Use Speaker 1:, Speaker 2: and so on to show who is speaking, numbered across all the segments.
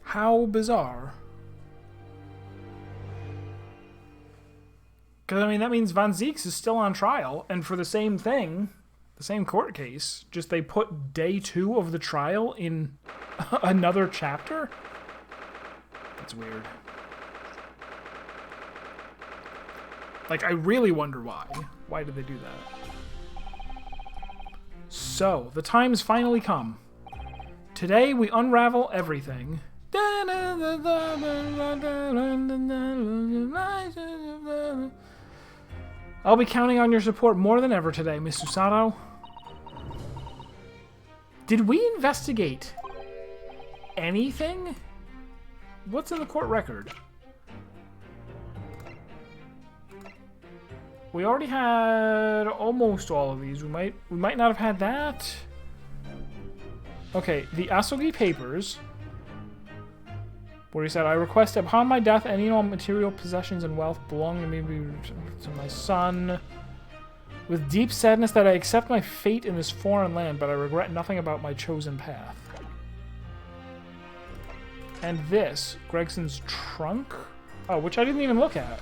Speaker 1: How bizarre. Because, I mean, that means Von Zieks is still on trial, and for the same thing, the same court case, just they put day 2 of the trial in another chapter? That's weird. Like, I really wonder why. Why did they do that? So, the time's finally come. Today, we unravel everything. I'll be counting on your support more than ever today, Miss Susato. Did we investigate anything? What's in the court record? We already had almost all of these. We might not have had that. Okay, the Asogi Papers, where he said, I request upon my death any and all material possessions and wealth belonging to me to my son. With deep sadness that I accept my fate in this foreign land, but I regret nothing about my chosen path. And this, Gregson's trunk? Oh, which I didn't even look at.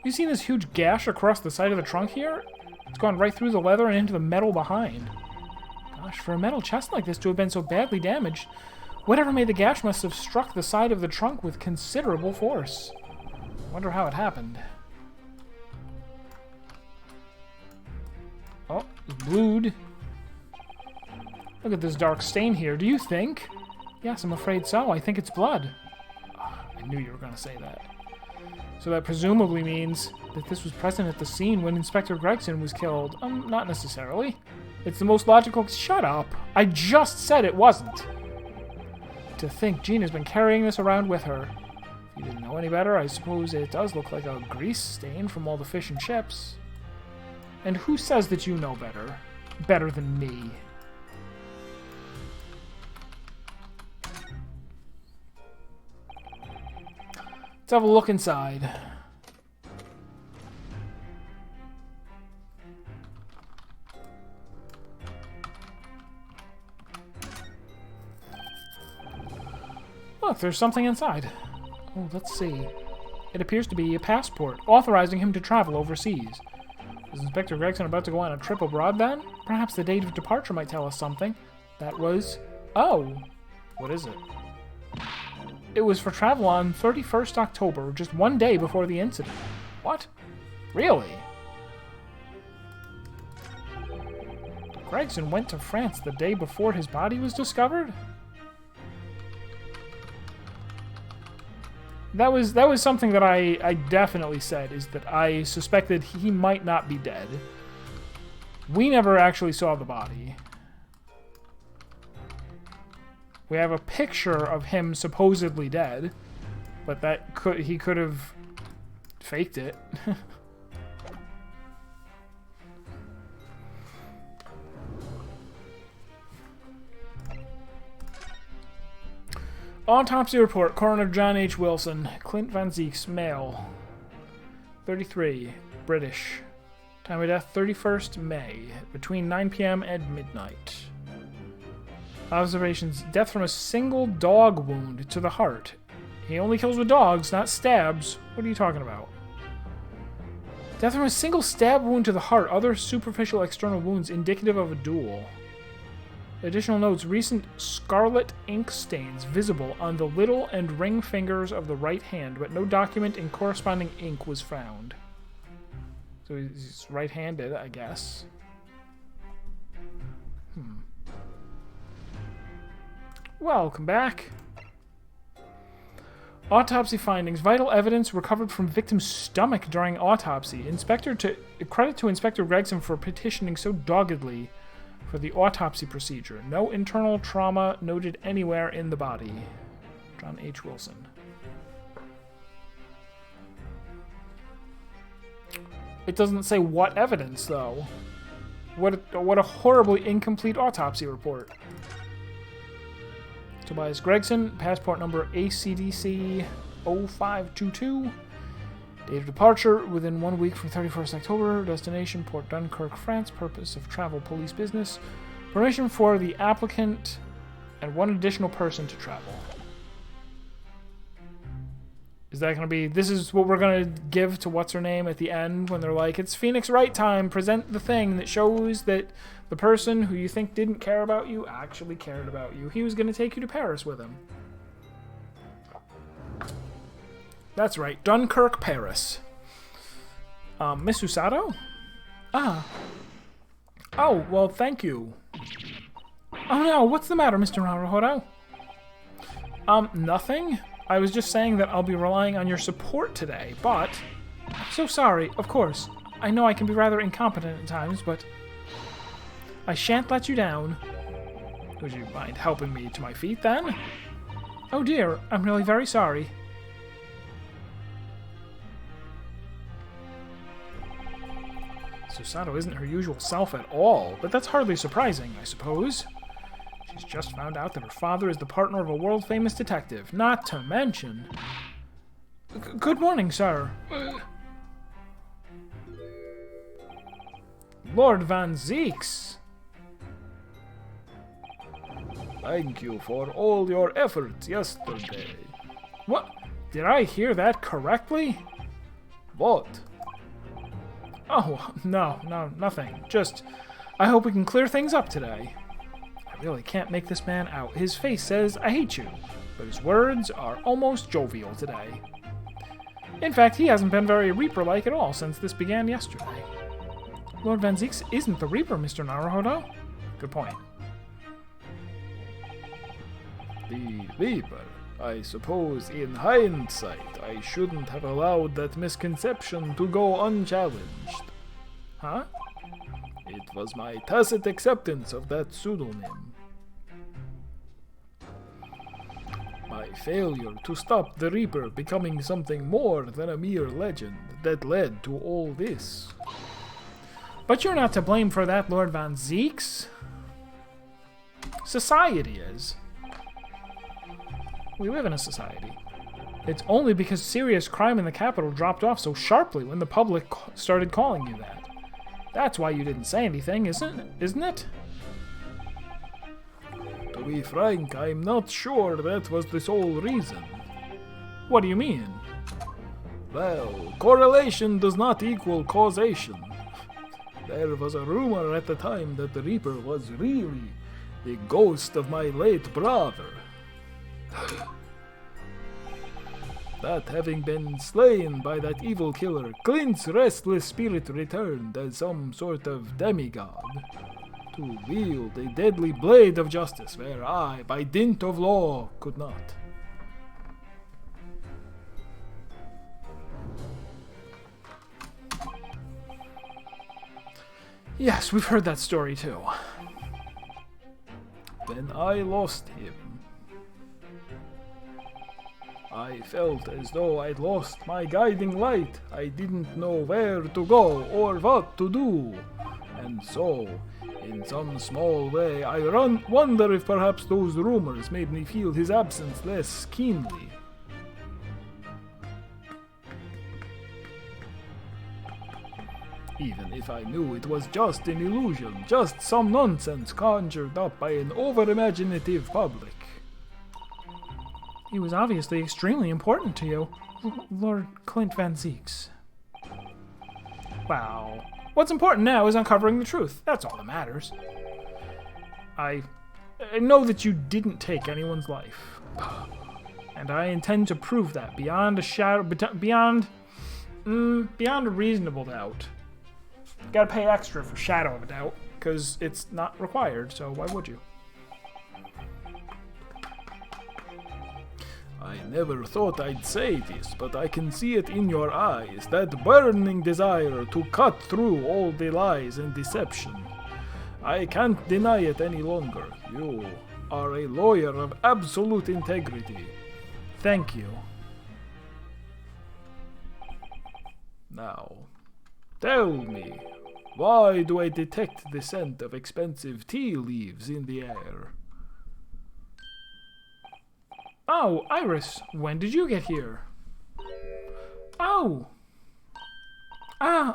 Speaker 1: You seen this huge gash across the side of the trunk here? It's gone right through the leather and into the metal behind. Gosh, for a metal chest like this to have been so badly damaged, whatever made the gash must have struck the side of the trunk with considerable force. Wonder how it happened. Oh, it's blued. Look at this dark stain here. Do you think? Yes, I'm afraid so. I think it's blood. Oh, I knew you were going to say that. So that presumably means that this was present at the scene when Inspector Gregson was killed. Not necessarily. It's the most logical... Shut up! I just said it wasn't! To think Gina's been carrying this around with her. If you didn't know any better, I suppose it does look like a grease stain from all the fish and chips. And who says that you know better? Better than me. Let's have a look inside. Look, there's something inside. Oh, let's see. It appears to be a passport, authorizing him to travel overseas. Is Inspector Gregson about to go on a trip abroad then? Perhaps the date of departure might tell us something. That was... Oh! What is it? It was for travel on 31st October, just one day before the incident. What? Really? Gregson went to France the day before his body was discovered? That was something that I definitely said, is that I suspected he might not be dead. We never actually saw the body. We have a picture of him supposedly dead, but he could have faked it. Autopsy report, Coroner John H. Wilson, Clint Von Zieks, male, 33, British. Time of death, 31st May, between 9 p.m. and midnight. Observations, death from a single dog wound to the heart. He only kills with dogs, not stabs. What are you talking about? Death from a single stab wound to the heart. Other superficial external wounds indicative of a duel. Additional notes, recent scarlet ink stains visible on the little and ring fingers of the right hand, but no document in corresponding ink was found. So he's right-handed, I guess. Welcome back. Autopsy findings. Vital evidence recovered from victim's stomach during autopsy. Credit to Inspector Gregson for petitioning so doggedly for the autopsy procedure. No internal trauma noted anywhere in the body. John H. Wilson. It doesn't say what evidence, though. What a horribly incomplete autopsy report. Tobias Gregson, passport number ACDC 0522. Date of departure, within 1 week from 31st October. Destination, Port Dunkirk, France. Purpose of travel, police business. Permission for the applicant and one additional person to travel. Is that going to be... This is what we're going to give to what's-her-name at the end when they're like, it's Phoenix Wright time, present the thing that shows that the person who you think didn't care about you actually cared about you. He was going to take you to Paris with him. That's right, Dunkirk, Paris. Miss Usato? Ah. Oh, well, thank you. Oh no, what's the matter, Mr. Naruhodo? Nothing. I was just saying that I'll be relying on your support today, but... I'm so sorry, of course. I know I can be rather incompetent at times, but... I shan't let you down. Would you mind helping me to my feet, then? Oh dear, I'm really very sorry. Susato isn't her usual self at all, but that's hardly surprising, I suppose. She's just found out that her father is the partner of a world-famous detective, not to mention... Good morning, sir. Lord Van Zieks.
Speaker 2: Thank you for all your efforts yesterday.
Speaker 1: What? Did I hear that correctly?
Speaker 2: What?
Speaker 1: Oh, no, nothing. Just, I hope we can clear things up today. I really can't make this man out. His face says, I hate you, but his words are almost jovial today. In fact, he hasn't been very Reaper-like at all since this began yesterday. Lord Van Zieks isn't the Reaper, Mr. Naruhodo. Good point.
Speaker 2: The Reaper? I suppose in hindsight I shouldn't have allowed that misconception to go unchallenged.
Speaker 1: Huh?
Speaker 2: It was my tacit acceptance of that pseudonym. My failure to stop the Reaper becoming something more than a mere legend that led to all this.
Speaker 1: But you're not to blame for that, Lord Van Zieks. Society is. We live in a society. It's only because serious crime in the capital dropped off so sharply when the public started calling you that. That's why you didn't say anything, isn't it?
Speaker 2: To be frank, I'm not sure that was the sole reason.
Speaker 1: What do you mean?
Speaker 2: Well, correlation does not equal causation. There was a rumor at the time that the Reaper was really the ghost of my late brother. That having been slain by that evil killer, Clint's restless spirit returned as some sort of demigod to wield a deadly blade of justice where I, by dint of law, could not.
Speaker 1: Yes, we've heard that story too.
Speaker 2: When I lost him, I felt as though I'd lost my guiding light. I didn't know where to go or what to do. And so, in some small way, I wonder if perhaps those rumors made me feel his absence less keenly. Even if I knew it was just an illusion, just some nonsense conjured up by an over-imaginative public.
Speaker 1: He was obviously extremely important to you, Lord Clint Van Zieks. Wow. What's important now is uncovering the truth. That's all that matters. I know that you didn't take anyone's life. And I intend to prove that beyond a shadow... beyond a reasonable doubt. Gotta pay extra for shadow of a doubt, because it's not required, so why would you?
Speaker 2: I never thought I'd say this, but I can see it in your eyes, that burning desire to cut through all the lies and deception. I can't deny it any longer. You are a lawyer of absolute integrity.
Speaker 1: Thank you.
Speaker 2: Now, tell me, why do I detect the scent of expensive tea leaves in the air?
Speaker 1: Oh, Iris, when did you get here? Oh! I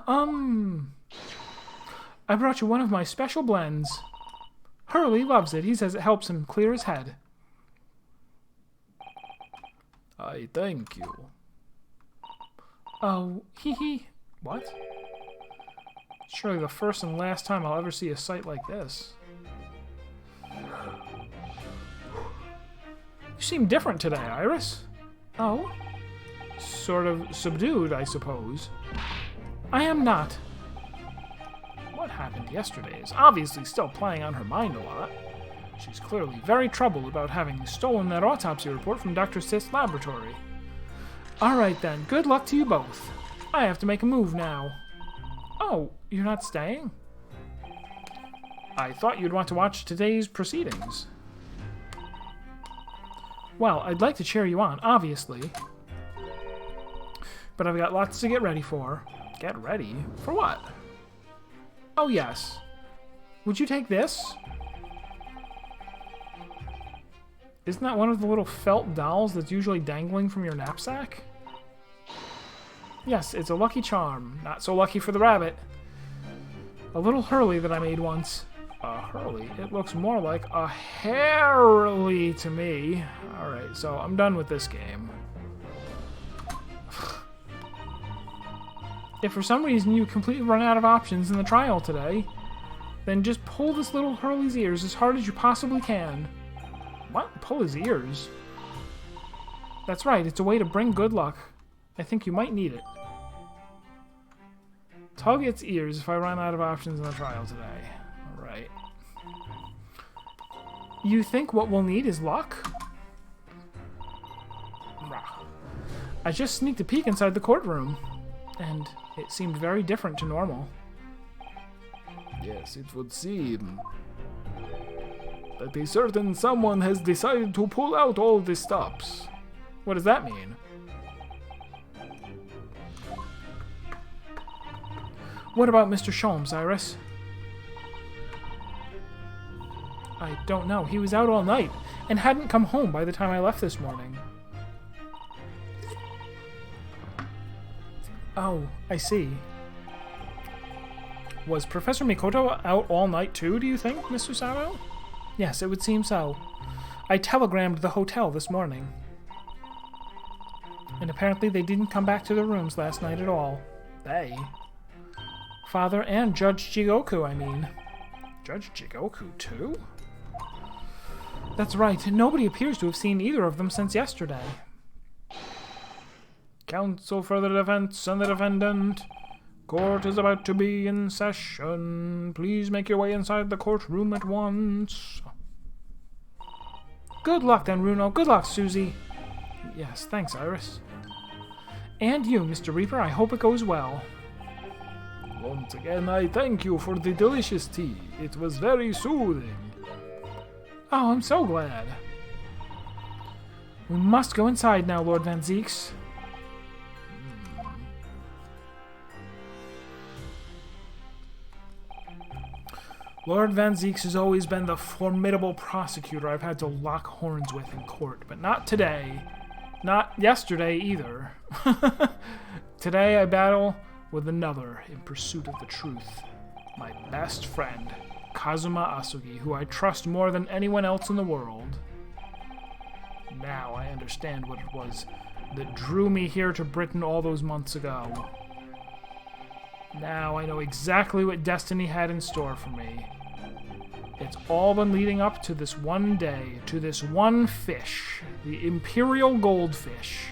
Speaker 1: brought you one of my special blends. Hurley loves it. He says it helps him clear his head.
Speaker 2: I thank you.
Speaker 1: Oh, hee hee. What? Surely the first and last time I'll ever see a sight like this. You seem different today, Iris. Oh? Sort of subdued, I suppose. I am not. What happened yesterday is obviously still playing on her mind a lot. She's clearly very troubled about having stolen that autopsy report from Dr. Sith's laboratory. Alright then, good luck to you both. I have to make a move now. Oh, you're not staying? I thought you'd want to watch today's proceedings. Well, I'd like to cheer you on, obviously. But I've got lots to get ready for. Get ready? For what? Oh, yes. Would you take this? Isn't that one of the little felt dolls that's usually dangling from your knapsack? Yes, it's a lucky charm. Not so lucky for the rabbit. A little Hurley that I made once. A Hurley? It looks more like a Harley to me. Alright, so I'm done with this game. If for some reason you completely run out of options in the trial today, then just pull this little Hurley's ears as hard as you possibly can. What? Pull his ears? That's right, it's a way to bring good luck. I think you might need it. Tug its ears if I run out of options in the trial today. Alright. You think what we'll need is luck? Rah. I just sneaked a peek inside the courtroom, and it seemed very different to normal.
Speaker 2: Yes, it would seem that a certain someone has decided to pull out all the stops.
Speaker 1: What does that mean? What about Mr. Sholmes, Iris? I don't know. He was out all night and hadn't come home by the time I left this morning. Oh, I see. Was Professor Mikoto out all night too, do you think, Mr. Saro? Yes, it would seem so. I telegrammed the hotel this morning. And apparently they didn't come back to their rooms last night at all. They? Father and Judge Jigoku, I mean. Judge Jigoku, too? That's right. Nobody appears to have seen either of them since yesterday.
Speaker 2: Counsel for the defense and the defendant. Court is about to be in session. Please make your way inside the courtroom at once.
Speaker 1: Good luck then, Runo. Good luck, Susie. Yes, thanks, Iris. And you, Mr. Reaper. I hope it goes well.
Speaker 2: Once again, I thank you for the delicious tea. It was very soothing.
Speaker 1: Oh, I'm so glad. We must go inside now, Lord Van Zieks. Lord Van Zieks has always been the formidable prosecutor I've had to lock horns with in court, but not today. Not yesterday either. Today I battle with another in pursuit of the truth. My best friend, Kazuma Asugi, who I trust more than anyone else in the world. Now I understand what it was that drew me here to Britain all those months ago. Now I know exactly what destiny had in store for me. It's all been leading up to this one day, to this one fish, the Imperial Goldfish.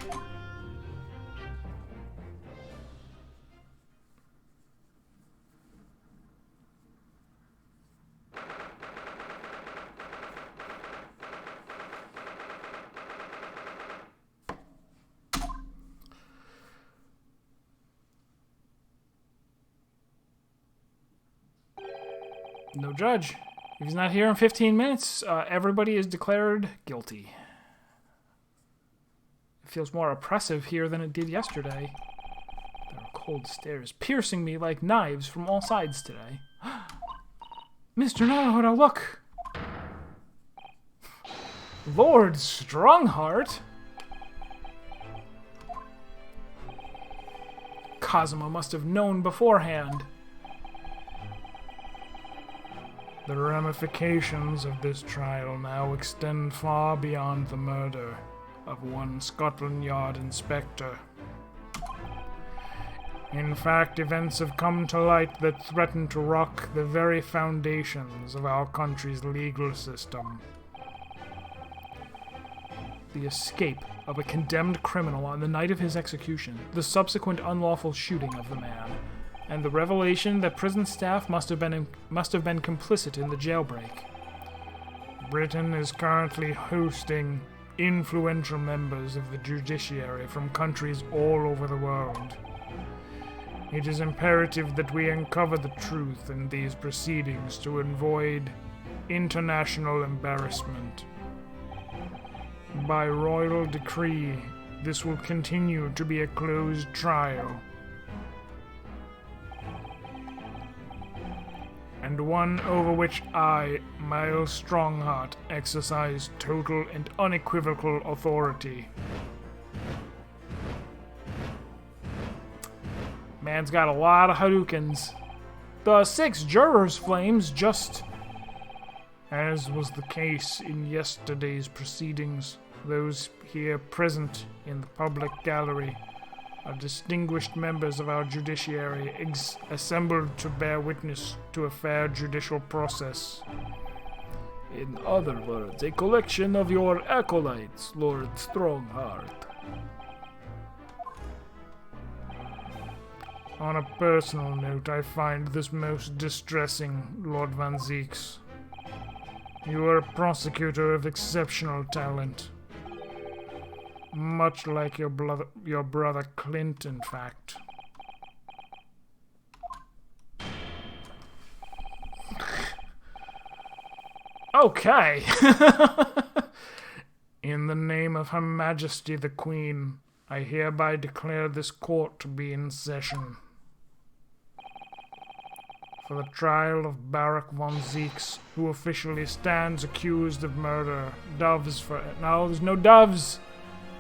Speaker 1: No judge. If he's not here in 15 minutes, everybody is declared guilty. It feels more oppressive here than it did yesterday. There are cold stares piercing me like knives from all sides today. Mr. Naruhodo, look! Lord Strongheart? Kazuma must have known beforehand. The ramifications of this trial now extend far beyond the murder of one Scotland Yard inspector. In fact, events have come to light that threaten to rock the very foundations of our country's legal system. The escape of a condemned criminal on the night of his execution, the subsequent unlawful shooting of the man, and the revelation that prison staff must have been complicit in the jailbreak. Britain is currently hosting influential members of the judiciary from countries all over the world. It is imperative that we uncover the truth in these proceedings to avoid international embarrassment. By royal decree, this will continue to be a closed trial, and one over which I, Miles Strongheart, exercise total and unequivocal authority. Man's got a lot of Hadoukens. The 6 jurors' flames, just as was the case in yesterday's proceedings. Those here present in the public gallery are distinguished members of our judiciary assembled to bear witness to a fair judicial process.
Speaker 2: In other words, a collection of your acolytes, Lord Strongheart.
Speaker 1: On a personal note, I find this most distressing, Lord Van Zieks. You are a prosecutor of exceptional talent. Much like your brother Clint, in fact. Okay. In the name of Her Majesty the Queen, I hereby declare this court to be in session. For the trial of Barak von Zieks, who officially stands accused of murder. Doves for... No, there's no doves!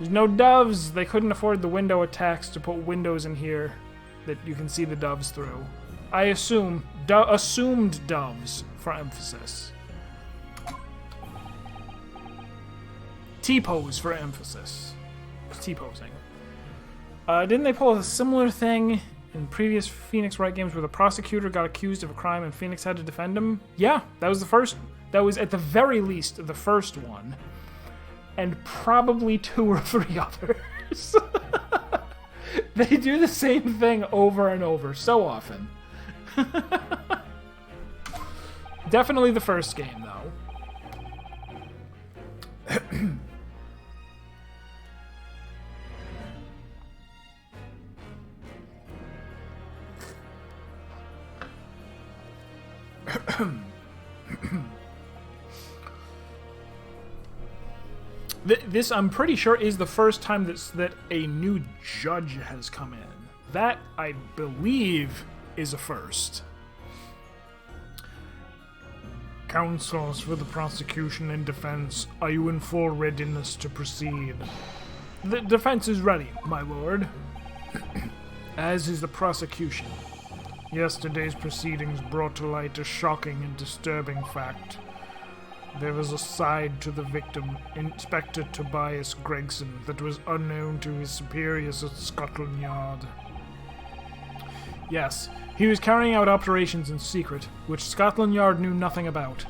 Speaker 1: There's no doves! They couldn't afford the window attacks to put windows in here that you can see the doves through. I assumed doves for emphasis. T-pose for emphasis. T-posing. Didn't they pull a similar thing in previous Phoenix Wright games where the prosecutor got accused of a crime and Phoenix had to defend him? Yeah, that was the first. That was at the very least the first one. And probably 2 or 3 others. They do the same thing over and over so often. Definitely the first game, though. This, I'm pretty sure, is the first time that a new judge has come in. That, I believe, is a first. Counsels for the prosecution and defense, are you in full readiness to proceed? The defense is ready, my lord. As is the prosecution. Yesterday's proceedings brought to light a shocking and disturbing fact. There was a side to the victim, Inspector Tobias Gregson, that was unknown to his superiors at Scotland Yard. Yes, he was carrying out operations in secret, which Scotland Yard knew nothing about.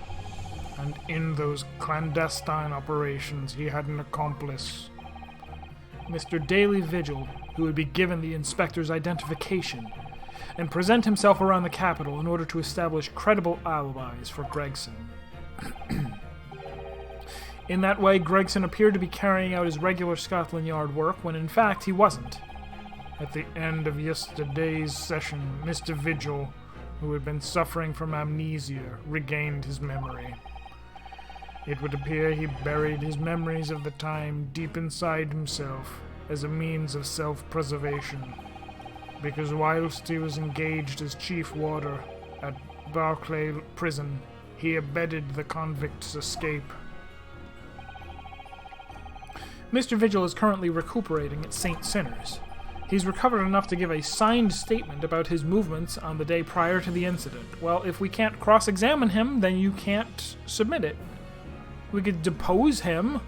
Speaker 1: And in those clandestine operations, he had an accomplice. Mr. Daily Vigil, who would be given the inspector's identification and present himself around the capital in order to establish credible alibis for Gregson. In that way, Gregson appeared to be carrying out his regular Scotland Yard work when in fact he wasn't. At the end of yesterday's session, Mr. Vigil, who had been suffering from amnesia, regained his memory. It would appear he buried his memories of the time deep inside himself as a means of self-preservation, because whilst he was engaged as chief warder at Barclay Prison, he abetted the convict's escape. Mr. Vigil is currently recuperating at St. Sinners. He's recovered enough to give a signed statement about his movements on the day prior to the incident. Well, if we can't cross-examine him, then you can't submit it. We could depose him,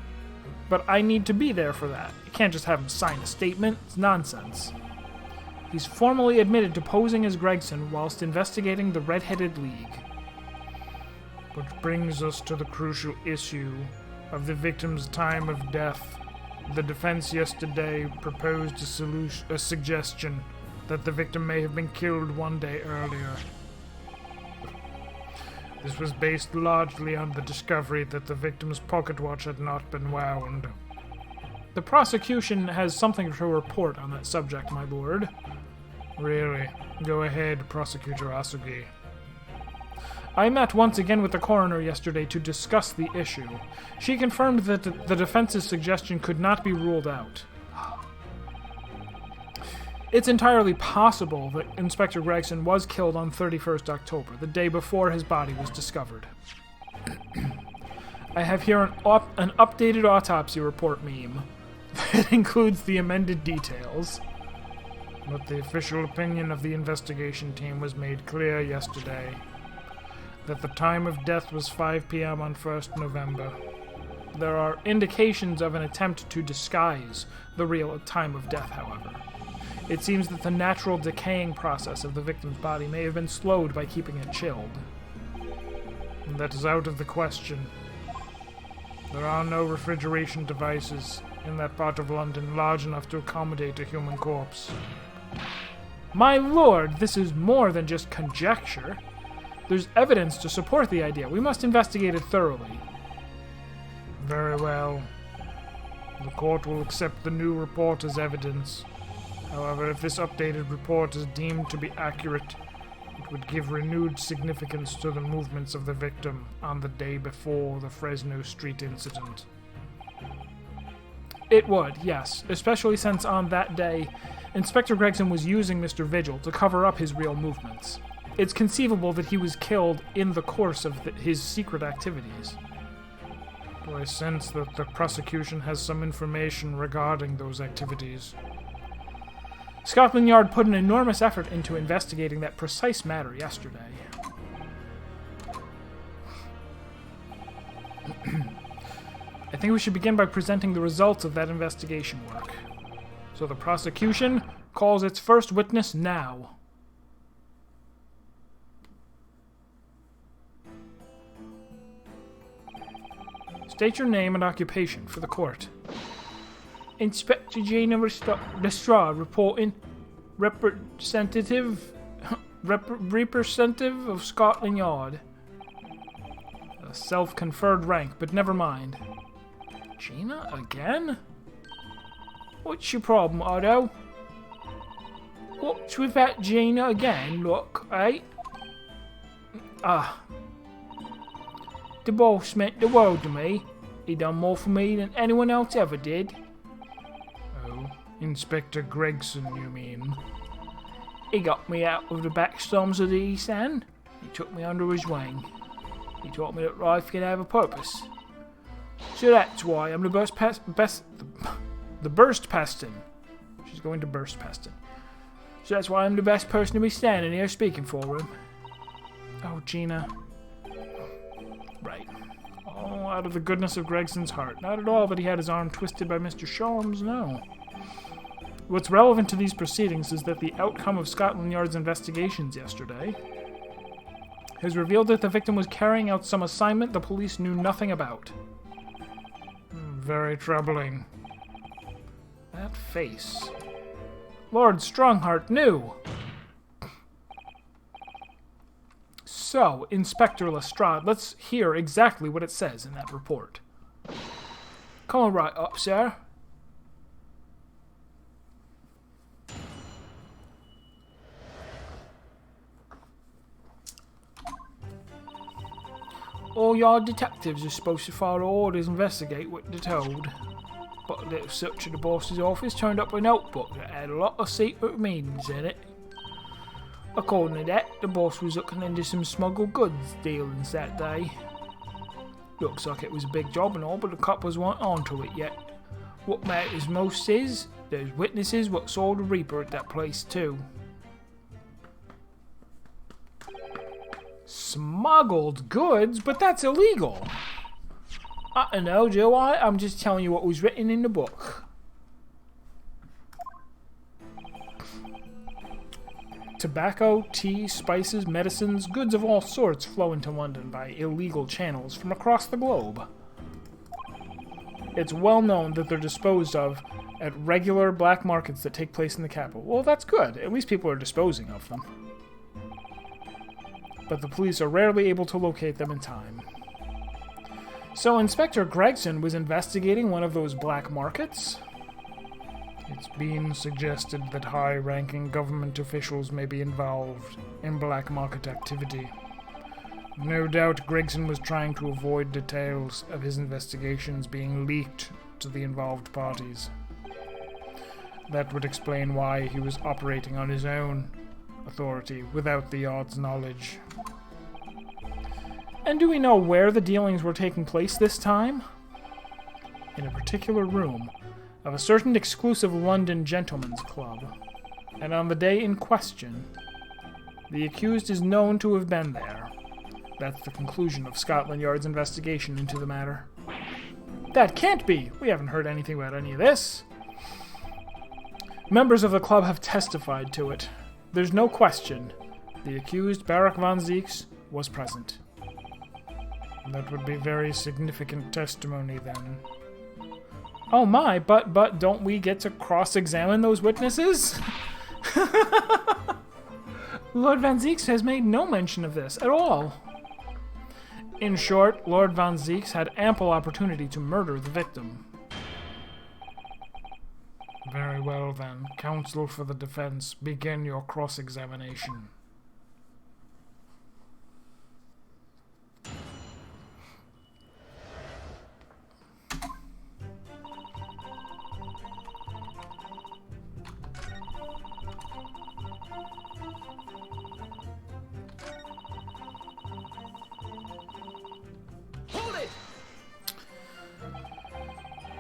Speaker 1: but I need to be there for that. You can't just have him sign a statement. It's nonsense. He's formally admitted to posing as Gregson whilst investigating the Red-Headed League. Which brings us to the crucial issue of the victim's time of death. The defense yesterday proposed a suggestion that the victim may have been killed one day earlier. This was based largely on the discovery that the victim's pocket watch had not been wound. The prosecution has something to report on that subject, my lord. Really? Go ahead, Prosecutor Asugi. I met once again with the coroner yesterday to discuss the issue. She confirmed that the defense's suggestion could not be ruled out. It's entirely possible that Inspector Gregson was killed on 31st October, the day before his body was discovered. I have here an updated autopsy report meme that includes the amended details. But the official opinion of the investigation team was made clear yesterday that the time of death was 5 p.m. on 1st November. There are indications of an attempt to disguise the real time of death, however. It seems that the natural decaying process of the victim's body may have been slowed by keeping it chilled. And that is out of the question. There are no refrigeration devices in that part of London large enough to accommodate a human corpse. My lord, this is more than just conjecture. There's evidence to support the idea. We must investigate it thoroughly. Very well. The court will accept the new report as evidence. However, if this updated report is deemed to be accurate, it would give renewed significance to the movements of the victim on the day before the Fresno Street incident. It would, yes, especially since on that day, Inspector Gregson was using Mr. Vigil to cover up his real movements. It's conceivable that he was killed in the course of his secret activities. Do I sense that the prosecution has some information regarding those activities? Scotland Yard put an enormous effort into investigating that precise matter yesterday. I think we should begin by presenting the results of that investigation work. So the prosecution calls its first witness now. State your name and occupation for the court. Inspector Gina Lestrade reporting. Representative of Scotland Yard. A self-conferred rank, but never mind. Gina again? What's your problem, Otto? What's with that Gina again? Look, eh? The boss meant the world to me. He done more for me than anyone else ever did. Oh, Inspector Gregson, you mean? He got me out of the back slums of the East End. He took me under his wing. He taught me that life can have a purpose. So that's why I'm the burst past him. She's going to burst past him. So that's why I'm the best person to be standing here speaking for him. Oh, Gina. Right. Oh, out of the goodness of Gregson's heart. Not at all that he had his arm twisted by Mr. Sholmes, no. What's relevant to these proceedings is that the outcome of Scotland Yard's investigations yesterday has revealed that the victim was carrying out some assignment the police knew nothing about. Very troubling. That face. Lord Strongheart knew. So, Inspector Lestrade, let's hear exactly what it says in that report. Come right up, sir. All yard detectives are supposed to follow orders and investigate what they're told. But a little search of the boss's office turned up a notebook that had a lot of secret meanings in it. According to that, the boss was looking into some smuggled goods dealings that day. Looks like it was a big job and all, but the coppers weren't onto it yet. What matters most is there's witnesses what saw the Reaper at that place too. Smuggled goods? But that's illegal. I don't know, Joe. I'm just telling you what was written in the book. Tobacco, tea, spices, medicines, goods of all sorts flow into London by illegal channels from across the globe. It's well known that they're disposed of at regular black markets that take place in the capital. Well, that's good. At least people are disposing of them. But the police are rarely able to locate them in time. So Inspector Gregson was investigating one of those black markets? It's been suggested that high-ranking government officials may be involved in black market activity. No doubt Gregson was trying to avoid details of his investigations being leaked to the involved parties. That would explain why he was operating on his own authority without the Yard's knowledge. And do we know where the dealings were taking place this time? In a particular room of a certain exclusive London gentlemen's club. And on the day in question, the accused is known to have been there. That's the conclusion of Scotland Yard's investigation into the matter. That can't be! We haven't heard anything about any of this. Members of the club have testified to it. There's no question. The accused, Barak von Zieks, was present. That would be very significant testimony, then. Oh my, but don't we get to cross-examine those witnesses? Lord Van Zieks has made no mention of this at all. In short, Lord Van Zieks had ample opportunity to murder the victim. Very well then, counsel for the defense, begin your cross-examination.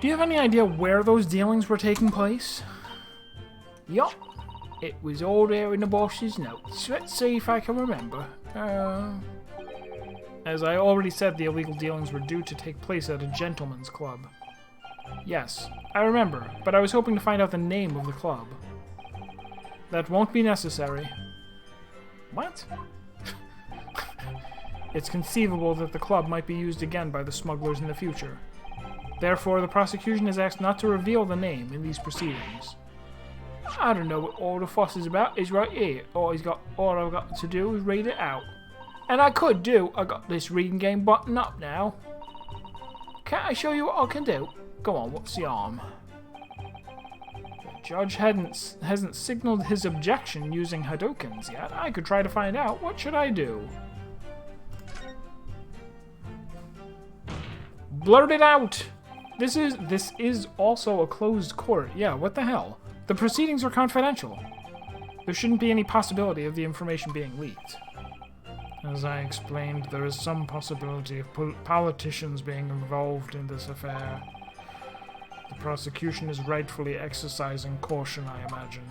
Speaker 1: Do you have any idea where those dealings were taking place? Yup. It was all there in the boss's notes. Let's see if I can remember. As I already said, the illegal dealings were due to take place at a gentleman's club. Yes, I remember, but I was hoping to find out the name of the club. That won't be necessary. What? It's conceivable that the club might be used again by the smugglers in the future. Therefore, the prosecution is asked not to reveal the name in these proceedings. I don't know what all the fuss is about. It's right here. All I've got to do is read it out. And I could do. I got this reading game button up now. Can't I show you what I can do? Go on, what's the harm? The judge hasn't signaled his objection using Hadokens yet. I could try to find out. What should I do? Blurt it out! This is also a closed court. Yeah, what the hell? The proceedings are confidential. There shouldn't be any possibility of the information being leaked. As I explained, there is some possibility of politicians being involved in this affair. The prosecution is rightfully exercising caution, I imagine.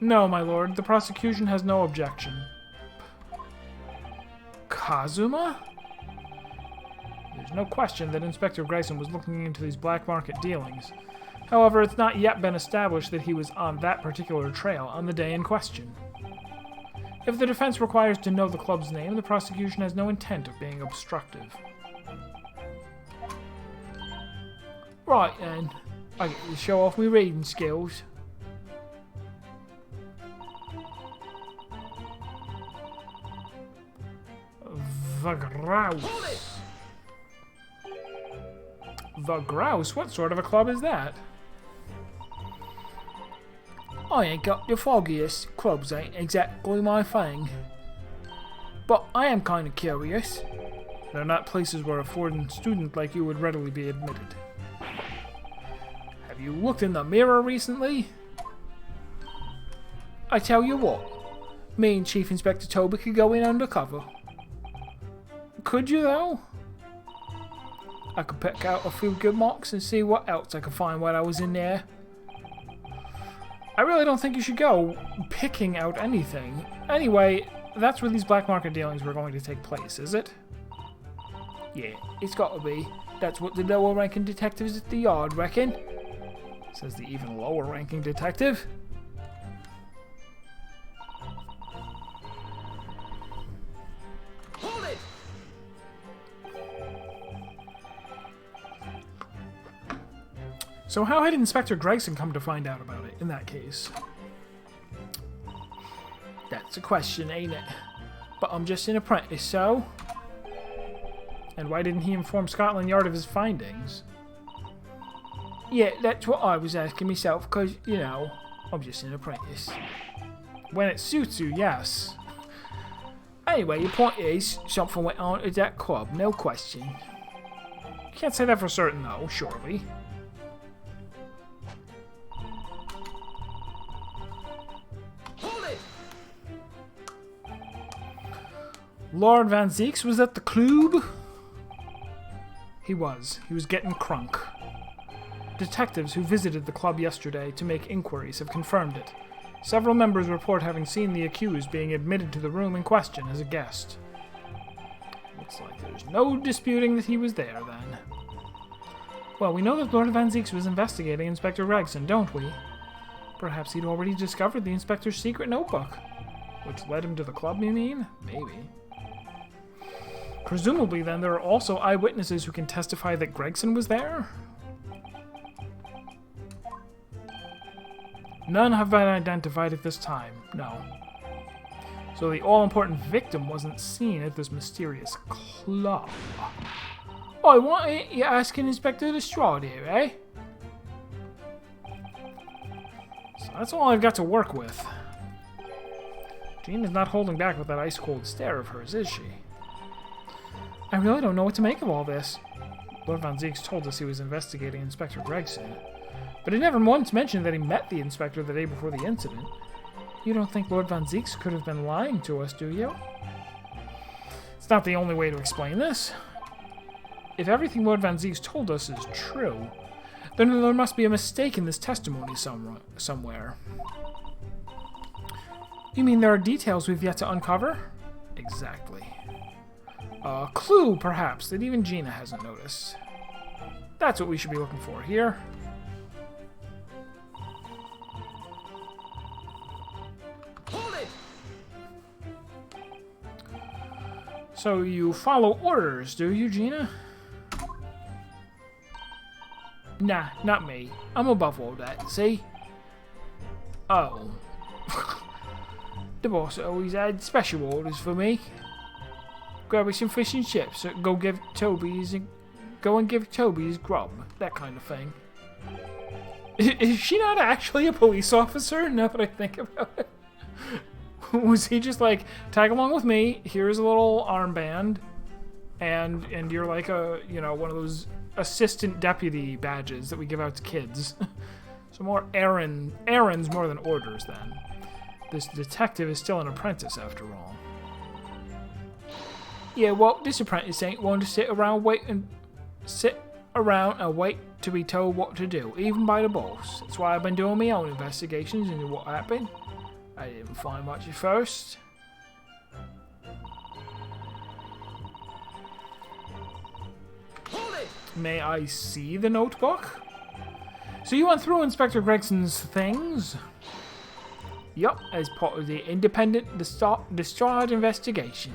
Speaker 1: No, my lord, the prosecution has no objection. Kazuma? There's no question that Inspector Gregson was looking into these black market dealings. However, it's not yet been established that he was on that particular trail on the day in question. If the defense requires to know the club's name, the prosecution has no intent of being obstructive. Right then, I get to show off my reading skills. The Grouse. The Grouse? What sort of a club is that? I ain't got the foggiest. Clubs ain't exactly my thing. But I am kind of curious. They're not places where a foreign student like you would readily be admitted. Have you looked in the mirror recently? I tell you what, me and Chief Inspector Toby could go in undercover. Could you, though? I could pick out a few good marks and see what else I could find while I was in there. I really don't think you should go picking out anything. Anyway, that's where these black market dealings were going to take place, is it? Yeah, it's got to be. That's what the lower ranking detectives at the yard reckon, says the even lower ranking detective.
Speaker 2: Hold it!
Speaker 1: So how had Inspector Gregson come to find out about it in that case? That's a question, ain't it? But I'm just an apprentice, so? And why didn't he inform Scotland Yard of his findings? Yeah, that's what I was asking myself, because, you know, I'm just an apprentice. When it suits you, yes. Anyway, your point is, something went on at that club, no question. You can't say that for certain, though, surely.
Speaker 2: Hold it!
Speaker 1: Lord Van Zeeks was at the club? He was. He was getting crunk. Detectives who visited the club yesterday to make inquiries have confirmed it. Several members report having seen the accused being admitted to the room in question as a guest. Looks like there's no disputing that he was there, then. Well, we know that Lord Van Zeeks was investigating Inspector Gregson, don't we? Perhaps he'd already discovered the inspector's secret notebook. Which led him to the club, you mean? Maybe. Presumably, then, there are also eyewitnesses who can testify that Gregson was there? None have been identified at this time, no. So the all-important victim wasn't seen at this mysterious club. Oh, what? You're asking Inspector Lestrade here, eh? So that's all I've got to work with. Jean is not holding back with that ice-cold stare of hers, is she? I really don't know what to make of all this. Lord Van Zeeks told us he was investigating Inspector Gregson, but he never once mentioned that he met the inspector the day before the incident. You don't think Lord Van Zeeks could have been lying to us, do you? It's not the only way to explain this. If everything Lord Van Zeeks told us is true, then there must be a mistake in this testimony somewhere. You mean there are details we've yet to uncover? Exactly. A clue, perhaps, that even Gina hasn't noticed. That's what we should be looking for here.
Speaker 2: Hold it!
Speaker 1: So you follow orders, do you, Gina? Nah, not me. I'm above all that, see? Oh. The boss always had special orders for me. Grab me some fish and chips. Go and give Toby his grub. That kind of thing. Is she not actually a police officer? Now that I think about it. Was he just like, tag along with me, here's a little armband, and you're like a, you know, one of those assistant deputy badges that we give out to kids. So more errands more than orders then. This detective is still an apprentice after all. Yeah, well, this apprentice ain't one to sit around and wait to be told what to do, even by the boss. That's why I've been doing my own investigations into what happened. I didn't find much at first.
Speaker 2: Hold it!
Speaker 1: May I see the notebook? So you went through Inspector Gregson's things? Yup, as part of the independent discharge investigation.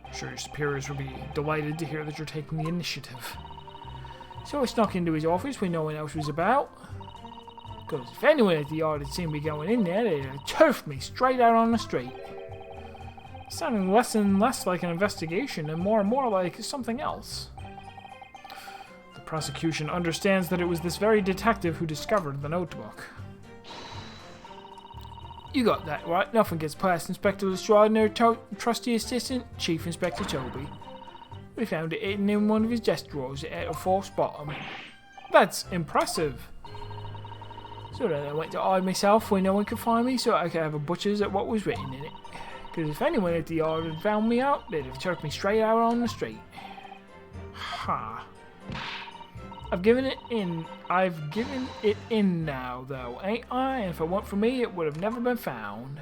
Speaker 1: I'm sure your superiors will be delighted to hear that you're taking the initiative. So I snuck into his office when no one else was about. Because if anyone at the yard had seen me going in there, they'd have turfed me straight out on the street. Sounding less and less like an investigation and more like something else. The prosecution understands that it was this very detective who discovered the notebook. You got that right. Nothing gets past Inspector Lestrade and their trusty assistant, Chief Inspector Toby. We found it hidden in one of his desk drawers at a false bottom. That's impressive. So then I went to hide myself where no one could find me so I could have a butcher's at what was written in it. Because if anyone at the yard had found me out, they'd have turfed me straight out on the street. Ha. I've given it in. I've given it in now, though, ain't I? And if it weren't for me, it would have never been found.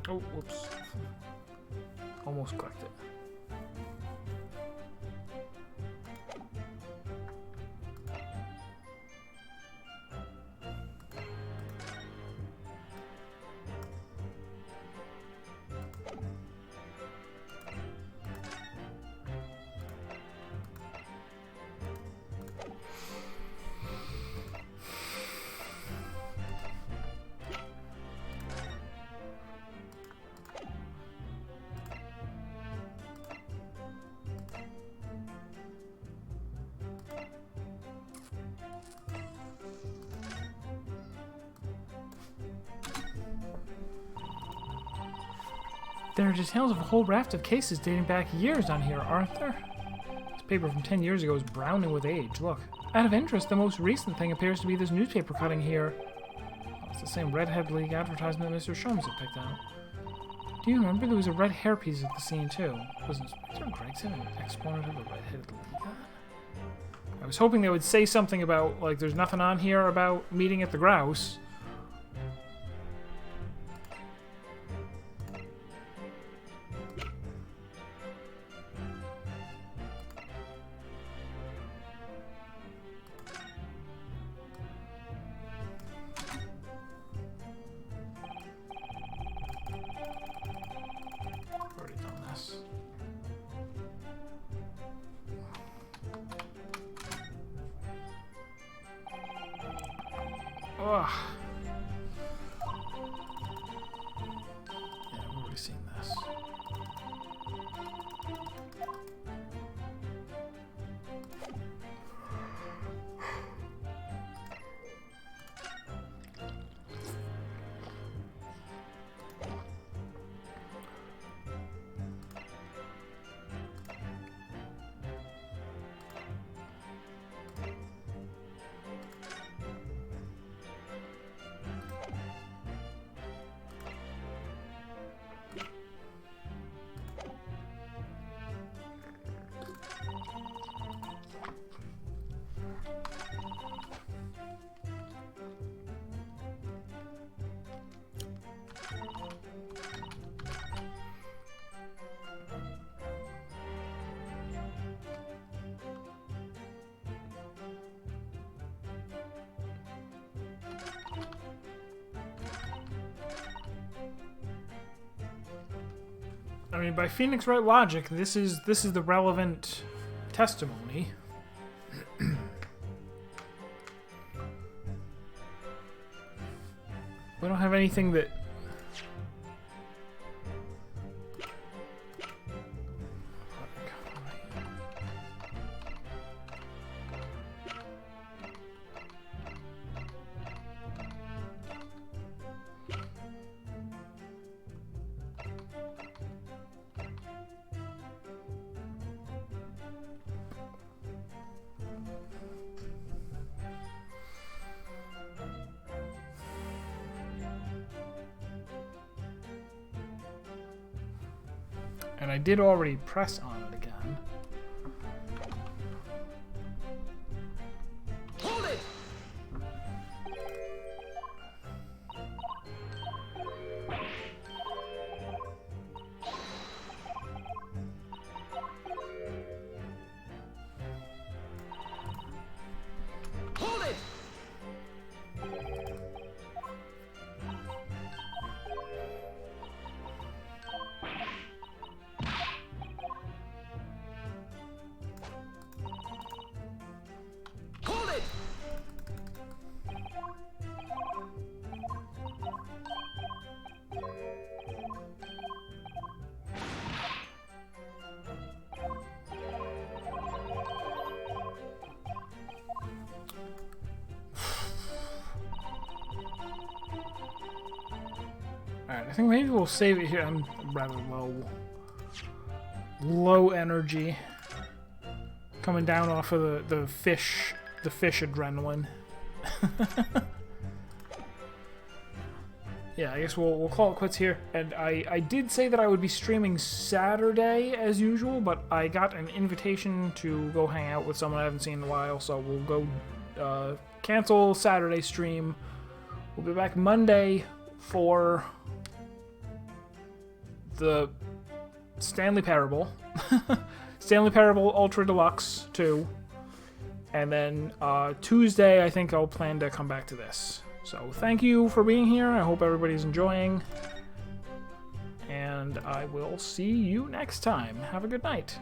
Speaker 1: Oh, whoops. Almost clicked it. There are details of a whole raft of cases dating back years on here, aren't there? This paper from 10 years ago is browning with age. Look. Out of interest, the most recent thing appears to be this newspaper cutting here. Oh, it's the same Redhead League advertisement Mr. Sholmes had picked out. Do you remember there was a red hairpiece at the scene, too? Was Inspector Gregson an exponent of the Redheaded League? I was hoping they would say something about, like, there's nothing on here about meeting at the Grouse. Already done this. Ugh. Yeah, I've already seen this. I mean, by Phoenix Wright logic, this is the relevant testimony. We don't have anything that... And I did already press on it again.
Speaker 3: Hold it! Hold it!
Speaker 1: think maybe we'll save it here. I'm rather low energy. Coming down off of the fish adrenaline. Yeah, I guess we'll call it quits here. And I did say that I would be streaming Saturday as usual, but I got an invitation to go hang out with someone I haven't seen in a while, so we'll go cancel Saturday stream. We'll be back Monday for the Stanley Parable. Stanley Parable Ultra Deluxe 2. And then Tuesday, I think I'll plan to come back to this. So thank you for being here. I hope everybody's enjoying. And I will see you next time. Have a good night.